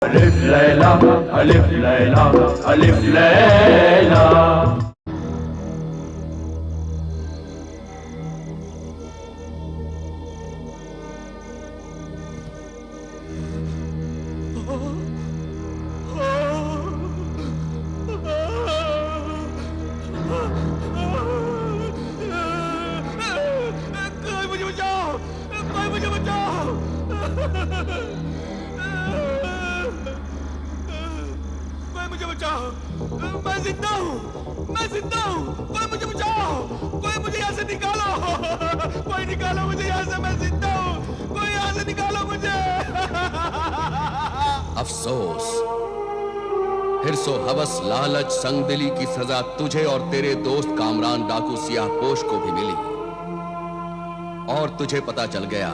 अलिफ लैला अलिफ लैला अलिफ लैला। मैं जिंदा हूँ, मैं जिंदा हूँ। कोई मुझे बचाओ, कोई मुझे यहाँ से निकालो, कोई निकालो मुझे यहाँ से, मैं जिंदा हूँ, कोई यहाँ से निकालो मुझे। अफसोस, हिर्सो हवस लालच संगदिली की सजा तुझे और तेरे दोस्त कामरान डाकू सियाहपोश को भी मिली। और तुझे पता चल गया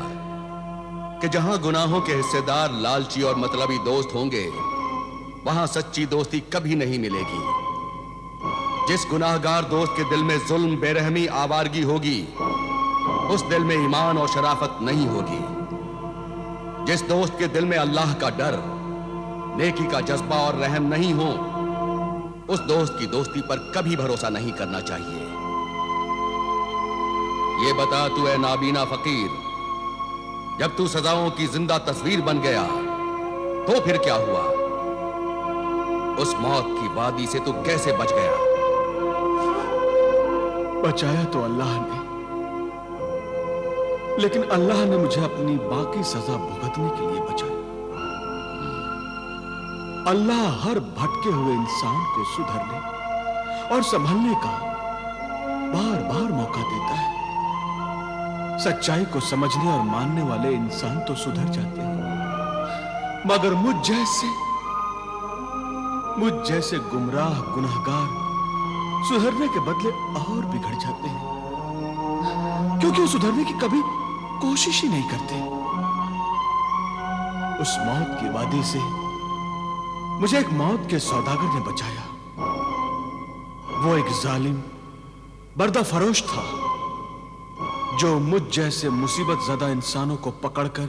कि जहां गुनाहों के हिस्सेदार लालची और मतलबी दोस्त होंगे, वहां सच्ची दोस्ती कभी नहीं मिलेगी। जिस गुनाहगार दोस्त के दिल में जुल्म, बेरहमी, आवारगी होगी, उस दिल में ईमान और शराफत नहीं होगी। जिस दोस्त के दिल में अल्लाह का डर, नेकी का जज्बा और रहम नहीं हो, उस दोस्त की दोस्ती पर कभी भरोसा नहीं करना चाहिए। ये बता तू ए नाबीना फकीर, जब तू सजाओं की जिंदा तस्वीर बन गया तो फिर क्या हुआ? उस मौत की वादी से तू कैसे बच गया? बचाया तो अल्लाह ने, लेकिन अल्लाह ने मुझे अपनी बाकी सजा भुगतने के लिए बचाया। अल्लाह हर भटके हुए इंसान को सुधरने और संभलने का बार बार मौका देता है। सच्चाई को समझने और मानने वाले इंसान तो सुधर जाते हैं, मगर मुझ जैसे गुमराह गुनाहगार सुधरने के बदले और बिगड़ जाते हैं, क्योंकि वो सुधरने की कभी कोशिश ही नहीं करते। उस मौत की वादी से मुझे एक मौत के सौदागर ने बचाया। वो एक जालिम बर्दा फरोश था, जो मुझ जैसे मुसीबत ज़दा इंसानों को पकड़कर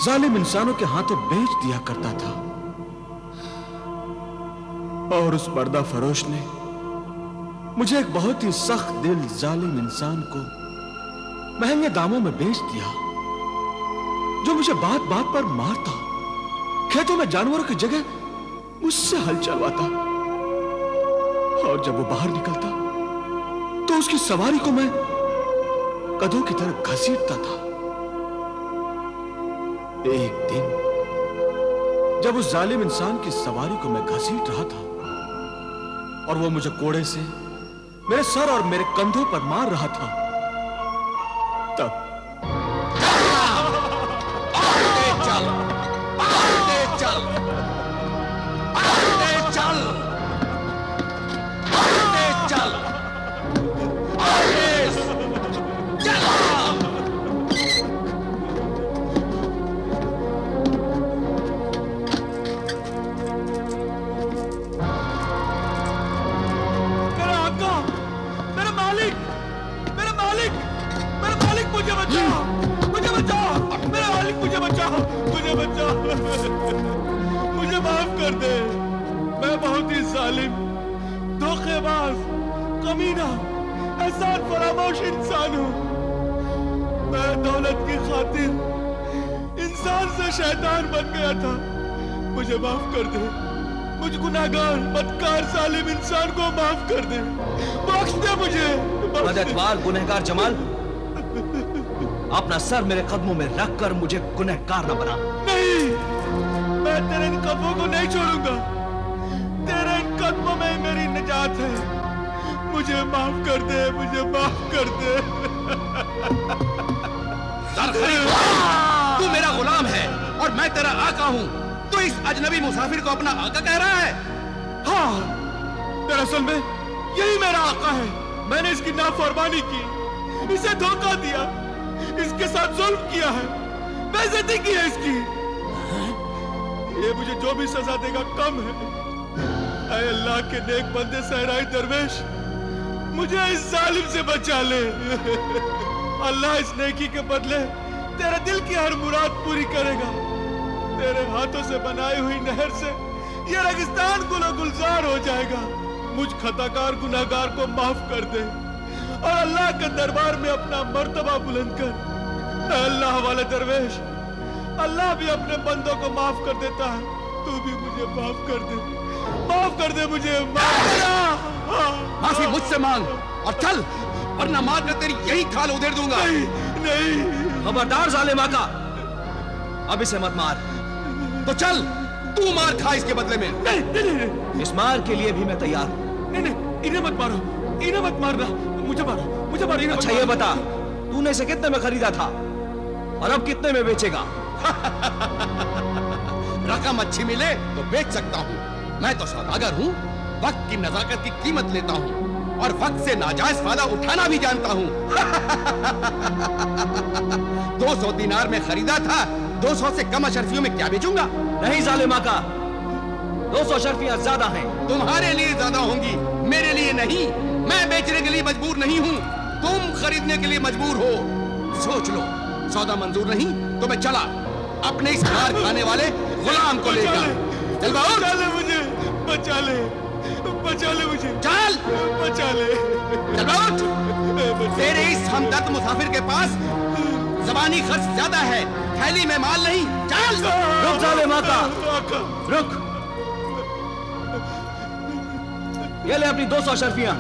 जालिम इंसानों के हाथों बेच दिया करता था। और उस पर्दा फरोश ने मुझे एक बहुत ही सख्त दिल जालिम इंसान को महंगे दामों में बेच दिया, जो मुझे बात बात पर मारता, खेतों में जानवरों की जगह मुझसे हल चलवाता, और जब वो बाहर निकलता तो उसकी सवारी को मैं गधों की तरह घसीटता था। एक दिन जब उस जालिम इंसान की सवारी को मैं घसीट रहा था और वो मुझे कोड़े से मेरे सर और मेरे कंधों पर मार रहा था, तब मुझे माफ कर दे। मैं बहुत ही जालिम, धोखेबाज, कमीना, एहसान फरामोश इंसान हूँ। मैं दौलत की खातिर इंसान से शैतान बन गया था। मुझे माफ कर दे। मुझ गुनाहगार, बदकार, जालिम इंसान को माफ कर दे। बख्श दे मुझे। मददगार गुनहगार जमाल, अपना सर मेरे कदमों में रखकर मुझे गुनहगार न बना। नहीं, मैं तेरे इन कदमों को नहीं छोड़ूंगा। तेरे इन कदमों में मेरी निजात है। मुझे माफ कर दे, मुझे माफ कर दे। तू मेरा गुलाम है और मैं तेरा आका हूँ। तू इस अजनबी मुसाफिर को अपना आका कह रहा है? हाँ, दरअसल में यही मेरा आका है। मैंने इसकी नाफरमानी की, इसे धोखा दिया, इसके साथ जुल्म किया है, बेइज्जती की है इसकी। ये मुझे जो भी सजा देगा कम है। ऐ अल्लाह के नेक बंदे सहराई दरवेश, मुझे इस जालिम से बचा ले। अल्लाह इस नेकी के बदले तेरे दिल की हर मुराद पूरी करेगा। तेरे हाथों से बनाई हुई नहर से ये रेगिस्तान गुलो गुलजार हो जाएगा। मुझ खताकार गुनाहगार को माफ कर दे और अल्लाह के दरबार में अपना मर्तबा बुलंद कर। अल्लाह वाले दरवेश, अल्लाह भी अपने बंदों को माफ कर देता है, तू भी मुझे माफ कर दे, माफ कर दे मुझे, माफी मुझसे मांग और चल, वरना मार कर तेरी यही खाल उधेड़ दूंगा। नहीं, नहीं। खबरदार जालिम आका, अब इसे मत मार। तो चल, तू मार खा इसके बदले में। नहीं, नहीं, नहीं। इस मार के लिए भी मैं तैयार हूं। नहीं, नहीं, इन्हें मत मारो, इन्हें मत मारना, मुझे मारो, मुझे मारो, इन्हें मत अच्छा ये मारो। बता, तूने इसे कितने में खरीदा था और अब कितने में बेचेगा? रकम अच्छी मिले तो बेच सकता हूँ। मैं तो सौदागर हूँ, वक्त की नजाकत की कीमत लेता हूँ और वक्त से नाजायज फायदा उठाना भी जानता हूँ। 200 दिनार में खरीदा था, 200 से कम अशरफियों में क्या बेचूंगा? नहीं जालिम आका, 200 अशरफियां ज्यादा हैं। तुम्हारे लिए ज्यादा होंगी, मेरे लिए नहीं। मैं बेचने के लिए मजबूर नहीं हूँ, तुम खरीदने के लिए मजबूर हो। सोच लो, सौदा मंजूर नहीं तो मैं चला अपने इस मार खाने वाले गुलाम को लेकर। चल बचा ले मुझे, बचा ले, बचा ले मुझे, चल, बचा ले। चल तेरे इस हमदर्द मुसाफिर के पास ज़बानी खर्च ज्यादा है, थैली में माल नहीं। चल, रुक जालिम आका, रुक। ये ले अपनी 200 अशरफियां।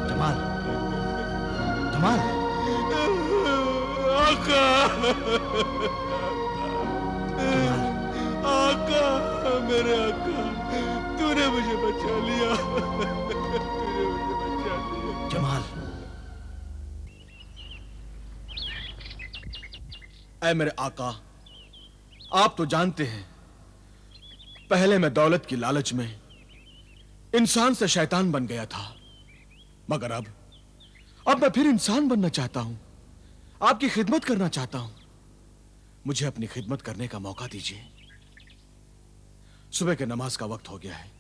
जमाल, जमाल, आका, आका, मेरे आका, तूने मुझे बचा लिया, तूने मुझे बचा लिया। जमाल, ऐ मेरे आका, आप तो जानते हैं, पहले मैं दौलत की लालच में इंसान से शैतान बन गया था, मगर अब मैं फिर इंसान बनना चाहता हूं, आपकी खिदमत करना चाहता हूं। मुझे अपनी खिदमत करने का मौका दीजिए। सुबह के नमाज का वक्त हो गया है,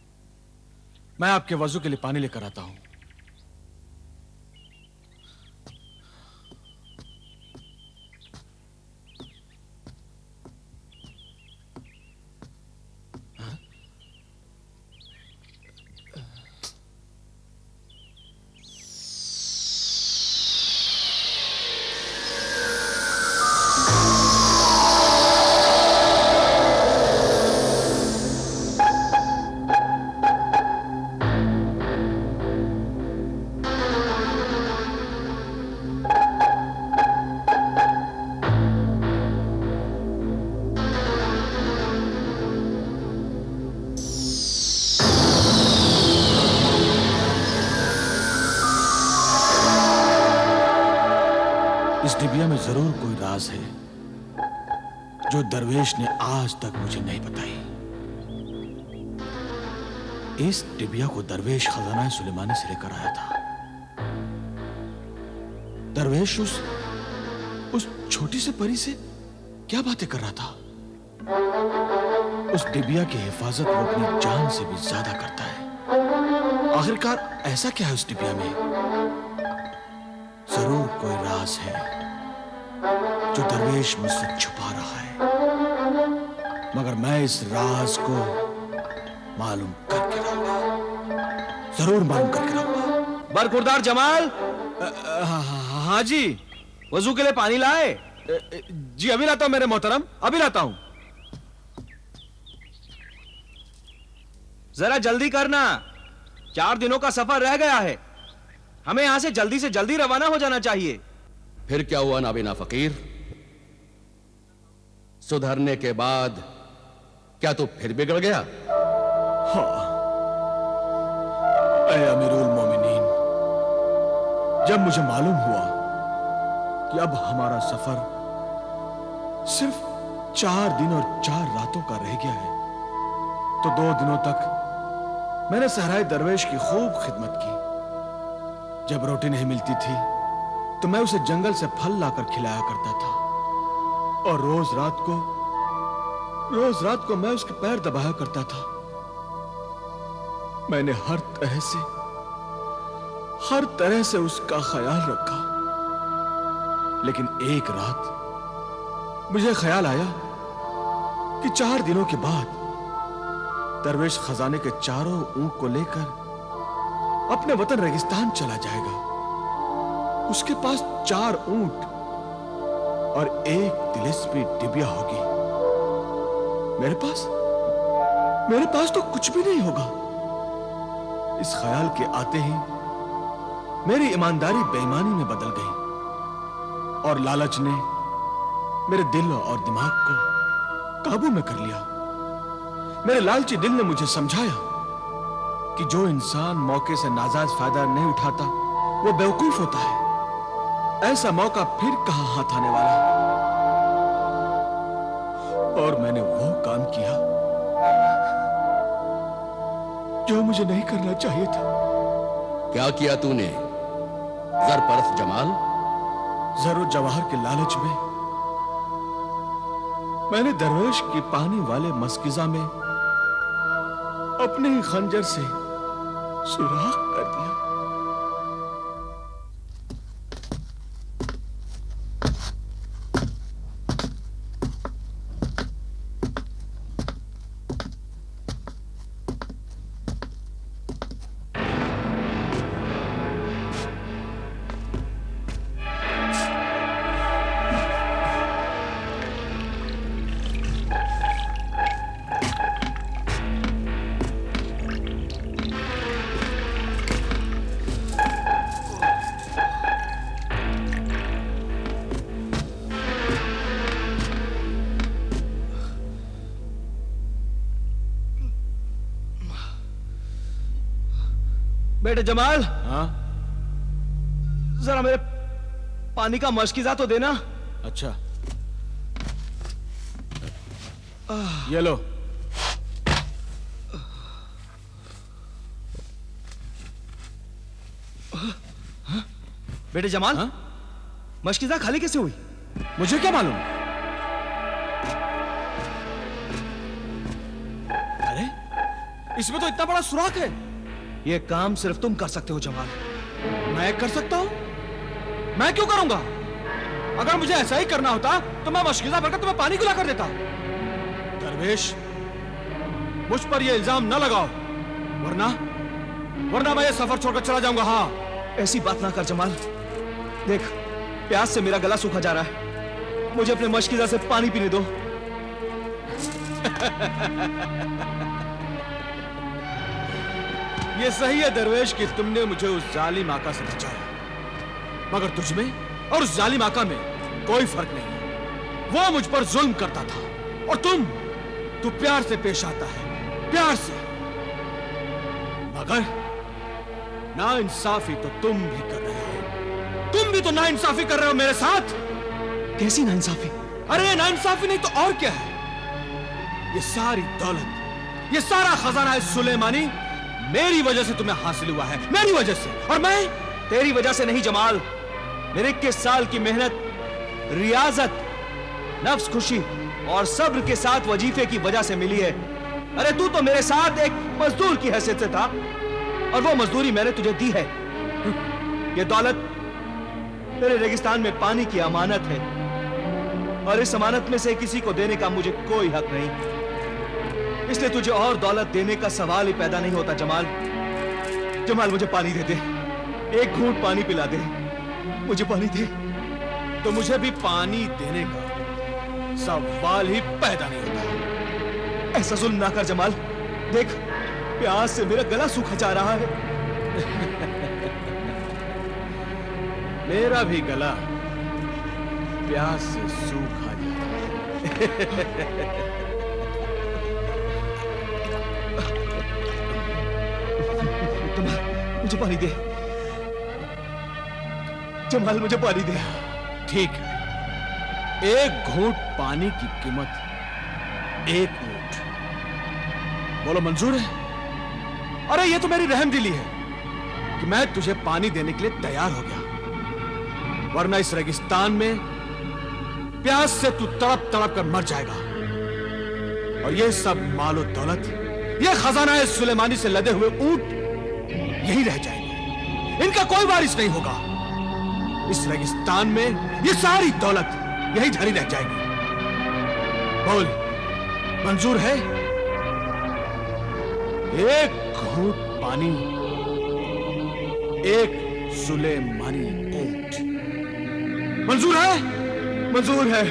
मैं आपके वजू के लिए पानी लेकर आता हूं। इस डिबिया में जरूर कोई राज है जो दरवेश ने आज तक मुझे नहीं बताई। इस डिबिया को दरवेश खजाना सुलेमानी से लेकर आया था। दरवेश उस छोटी से परी से क्या बातें कर रहा था? उस डिबिया की हिफाजत वो अपनी जान से भी ज्यादा करता है। आखिरकार ऐसा क्या है उस डिबिया में? जरूर कोई राज है जो दरवेश मुझसे छुपा रहा है, मगर मैं इस राज को मालूम करके रहूंगा, जरूर मालूम करके रहूंगा। बरखुरदार जमाल। हाँ जी, वजू के लिए पानी लाए? जी अभी लाता हूं मेरे मोहतरम, अभी लाता हूं। जरा जल्दी करना, 4 दिनों का सफर रह गया है, हमें यहां से जल्दी रवाना हो जाना चाहिए। फिर क्या हुआ नाबिना फकीर? सुधरने के बाद क्या तू फिर बिगड़ गया? हाँ, ऐ अमीरुल मोमिनीन, जब मुझे मालूम हुआ कि अब हमारा सफर सिर्फ 4 दिन और 4 रातों का रह गया है, तो 2 दिनों तक मैंने सहराए दरवेश की खूब खिदमत की। जब रोटी नहीं मिलती थी तो मैं उसे जंगल से फल लाकर खिलाया करता था, और रोज रात को मैं उसके पैर दबाया करता था। मैंने हर तरह से उसका ख्याल रखा, लेकिन एक रात मुझे ख्याल आया कि 4 दिनों के बाद दरवेश खजाने के चारों ऊंट को लेकर अपने वतन रेगिस्तान चला जाएगा। उसके पास 4 ऊंट और 1 तिलिस्मी डिबिया होगी। मेरे पास तो कुछ भी नहीं होगा। इस ख्याल के आते ही मेरी ईमानदारी बेईमानी में बदल गई और लालच ने मेरे दिल और दिमाग को काबू में कर लिया। मेरे लालची दिल ने मुझे समझाया कि जो इंसान मौके से नाजायज फायदा नहीं उठाता वो बेवकूफ होता है। ऐसा मौका फिर कहां हाथ आने वाला है। और मैंने वो काम किया जो मुझे नहीं करना चाहिए था। क्या किया तूने जर परस्त जमाल? जरूर जवाहर के लालच में मैंने दरवेश की पानी वाले मस्किजा में अपने ही खंजर से सुराख कर दिया। बेटे जमाल, हाँ? जरा मेरे पानी का मशकीजा तो देना। अच्छा, ये लो। बेटे जमाल, हाँ? मशकीजा खाली कैसे हुई? मुझे क्या मालूम? अरे, इसमें तो इतना बड़ा सुराख है। यह काम सिर्फ तुम कर सकते हो जमाल। मैं कर सकता हूं? मैं क्यों करूंगा? अगर मुझे ऐसा ही करना होता तो मैं मशकीजा भरकर तुम्हें पानी पिला कर देता। दरवेश, मुझ पर यह इल्जाम न लगाओ, वरना मैं ये सफर छोड़कर चला जाऊंगा। हाँ, ऐसी बात ना कर जमाल। देख, प्यास से मेरा गला सूखा जा रहा है। मुझे अपने मशकीजा से पानी पीने दो। ये सही है दरवेश कि तुमने मुझे उस जालिम आका से बचाया, मगर तुझमें और उस जालिम आका में कोई फर्क नहीं है। वो मुझ पर जुल्म करता था और तू प्यार से पेश आता है, प्यार से। मगर नाइंसाफी तो तुम भी कर रहे हो। तुम भी तो नाइंसाफी कर रहे हो मेरे साथ। कैसी नाइंसाफी? अरे नाइंसाफी नहीं तो और क्या है? ये सारी दौलत, ये सारा खजाना है सुलेमानी मेरी वजह से तुम्हें हासिल हुआ है, मेरी वजह से। और मैं तेरी वजह से नहीं जमाल। मेरे 21 साल की मेहनत, रियाजत, नफ्स खुशी और सब्र के साथ वजीफे की वजह से मिली है। अरे तू तो मेरे साथ एक मजदूर की हैसियत से था और वो मजदूरी मैंने तुझे दी है। ये दौलत तेरे रेगिस्तान में पानी की अमानत है और इस अमानत में से किसी को देने का मुझे कोई हक नहीं। इसलिए तुझे और दौलत देने का सवाल ही पैदा नहीं होता। जमाल मुझे पानी दे दे, एक घूंट पानी पिला दे, मुझे पानी दे। तो मुझे भी पानी देने का सवाल ही पैदा नहीं होता। ऐसा जुल्म ना कर जमाल। देख, प्यास से मेरा गला सूखा जा रहा है। मेरा भी गला प्यास से सूखा जा रहा है। मुझे पानी दे जमाल, मुझे पानी दे। ठीक है, एक घूंट पानी की कीमत 1 ऊंट। बोलो मंजूर है? अरे ये तो मेरी रहमदिली है कि मैं तुझे पानी देने के लिए तैयार हो गया, वरना इस रेगिस्तान में प्यास से तू तड़प तड़प कर मर जाएगा और ये सब मालो दौलत, ये खजाना सुलेमानी से लदे हुए ऊंट यही रह जाएंगे, इनका कोई वारिस नहीं होगा। इस रेगिस्तान में ये सारी दौलत यही धरी रह जाएगी। बोल, मंजूर है? एक घूंट पानी, एक सुलेमानी ऊंट, मंजूर है? मंजूर है।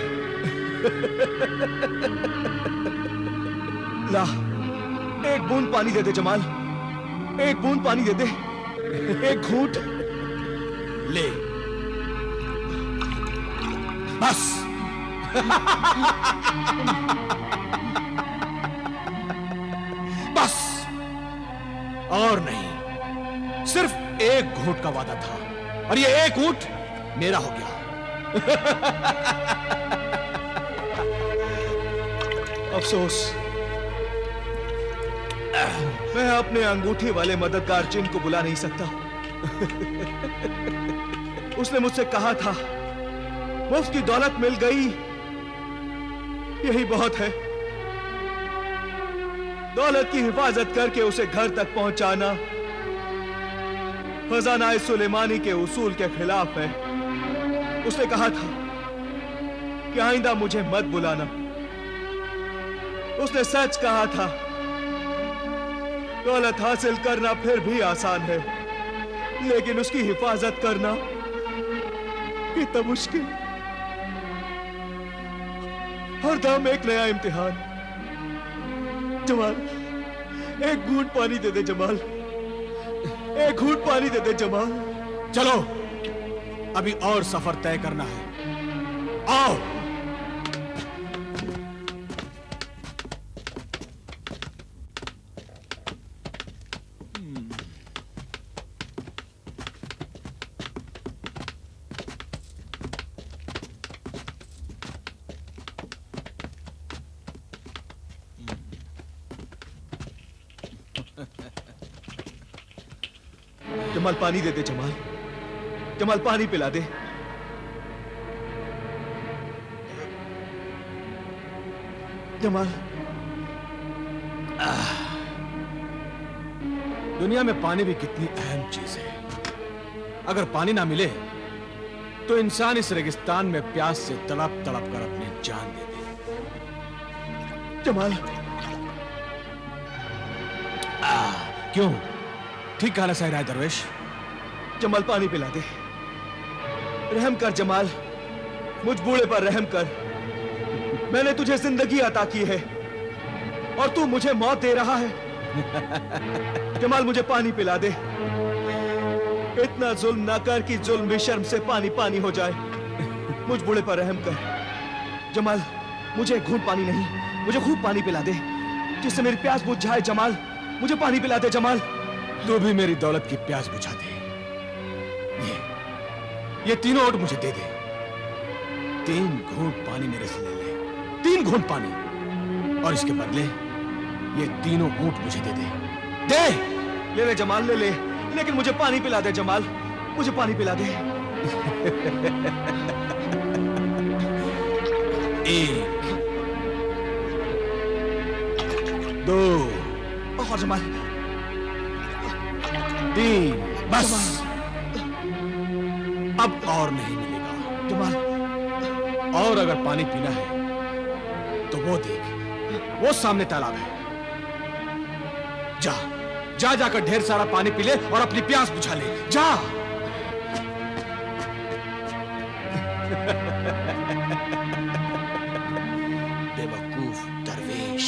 ला, एक बूंद पानी दे दे जमाल, एक बूंद पानी दे दे, एक घूंट ले, बस। बस और नहीं, सिर्फ एक घूंट का वादा था और ये एक ऊंट मेरा हो गया। अफसोस, मैं अपने अंगूठी वाले मददगार जिन को बुला नहीं सकता। उसने मुझसे कहा था, मुफ्त की दौलत मिल गई, यही बहुत है। दौलत की हिफाजत करके उसे घर तक पहुंचाना खजाना सुलेमानी के उसूल के खिलाफ है। उसने कहा था कि आइंदा मुझे मत बुलाना। उसने सच कहा था, दौलत हासिल करना फिर भी आसान है, लेकिन उसकी हिफाजत करना कितना मुश्किल। हर दम एक नया इम्तिहान। जमाल, एक घूंट पानी दे दे जमाल, एक घूंट पानी दे दे जमाल। चलो, अभी और सफर तय करना है। आओ। जमाल, पानी दे दे जमाल, जमाल पानी पिला दे। जमाल, दुनिया में पानी भी कितनी अहम चीज है। अगर पानी ना मिले तो इंसान इस रेगिस्तान में प्यास से तड़प तड़प कर अपनी जान दे दे। जमाल, क्यों? ठीक कहा ना सही राय दरवेश? जमाल पानी पिला दे। रहम कर जमाल, मुझ बूढ़े पर रहम कर। मैंने तुझे जिंदगी अता की है और तू मुझे मौत दे रहा है। जमाल, मुझे पानी पिला दे। इतना जुल्म ना कर कि जुल्म भी शर्म से पानी पानी हो जाए। मुझ बूढ़े पर रहम कर। जमाल, मुझे एक घूंट पानी नहीं, मुझे खूब पानी पिला दे, जिससे मेरी प्यास बुझ जाए। जमाल, मुझे पानी पिला दे। जमाल, तू भी मेरी दौलत की प्यास बुझा दे। ये तीनों ऊंट मुझे दे दे। 3 घूंट पानी मेरे से ले ले, 3 घूंट पानी, और इसके बदले ये तीनों ऊंट मुझे दे दे। दे। ले ले जमाल, ले ले, लेकिन मुझे पानी पिला दे। जमाल, मुझे पानी पिला दे। 1 2 और जमाल, 3, बस। अब और नहीं मिलेगा। जमाल, और अगर पानी पीना है तो वो देख, वो सामने तालाब है। जा जा जाकर ढेर सारा पानी पी ले और अपनी प्यास बुझा ले। जा। बेवकूफ दरवेश।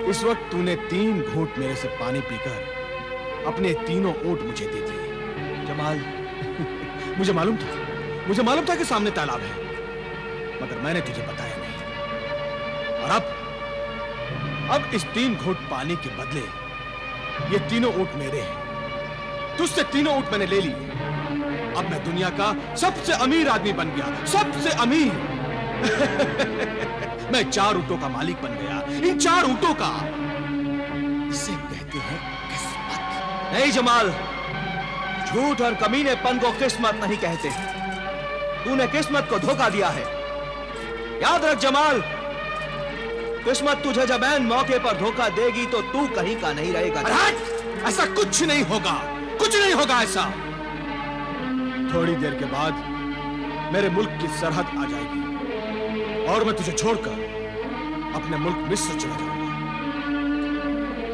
इस वक्त तूने 3 घूंट मेरे से पानी पीकर अपने तीनों ऊंट मुझे दे दिए। जमाल, मुझे मालूम था कि सामने तालाब है, मगर मैंने तुझे बताया नहीं। और अब इस 3 घूंट पानी के बदले ये तीनों ऊंट मेरे हैं। तुझसे तीनों ऊंट मैंने ले लिए। अब मैं दुनिया का सबसे अमीर आदमी बन गया, सबसे अमीर। मैं 4 ऊंटों का मालिक बन गया। इन 4 ऊंटों का, इसे कहते हैं किस्मत। नहीं जमाल, झूठ और कमीनेपन को किस्मत नहीं कहते। तूने किस्मत को धोखा दिया है। याद रख जमाल, किस्मत तुझे जब ऐन मौके पर धोखा देगी तो तू कहीं का नहीं रहेगा। ऐसा कुछ नहीं होगा, कुछ नहीं होगा ऐसा। थोड़ी देर के बाद मेरे मुल्क की सरहद आ जाएगी और मैं तुझे छोड़कर अपने मुल्क मिस्र चला जाऊंगा।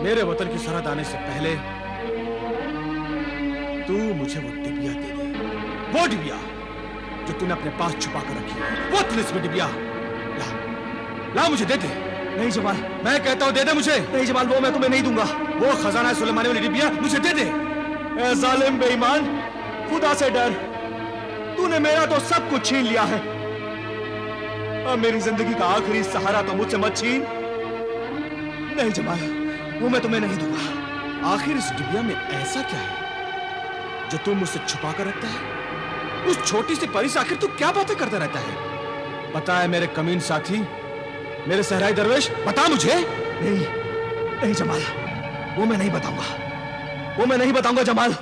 मेरे वतन की सरहद आने से पहले तू मुझे वो डिबिया दे दे, वो डिबिया जो तूने अपने पास छुपा कर रखी है, वो तिलिस्मी डिबिया। ला मुझे दे दे। नहीं जमाल, मैं कहता हूं दे दे मुझे। नहीं जमाल, वो मैं तुम्हें नहीं दूंगा। वो खजाना सुलेमानी वाली डिबिया मुझे दे दे। ए जालिम बेईमान, खुदा से डर। तूने मेरा तो सब कुछ छीन लिया है। अब मेरी जिंदगी का आखिरी सहारा तो मुझसे मत छीन। नहीं जमाल, वो मैं तुम्हें नहीं दूंगा। आखिर इस डिबिया में ऐसा क्या है जो तू मुझसे छुपा कर रखता है? उस छोटी सी परी से आखिर तू क्या बातें करता रहता है? बता है मेरे कमीन साथी, मेरे सहराई दरवेश, बता मुझे। नहीं, नहीं जमाल, वो मैं नहीं बताऊंगा। वो मैं नहीं बताऊंगा जमाल।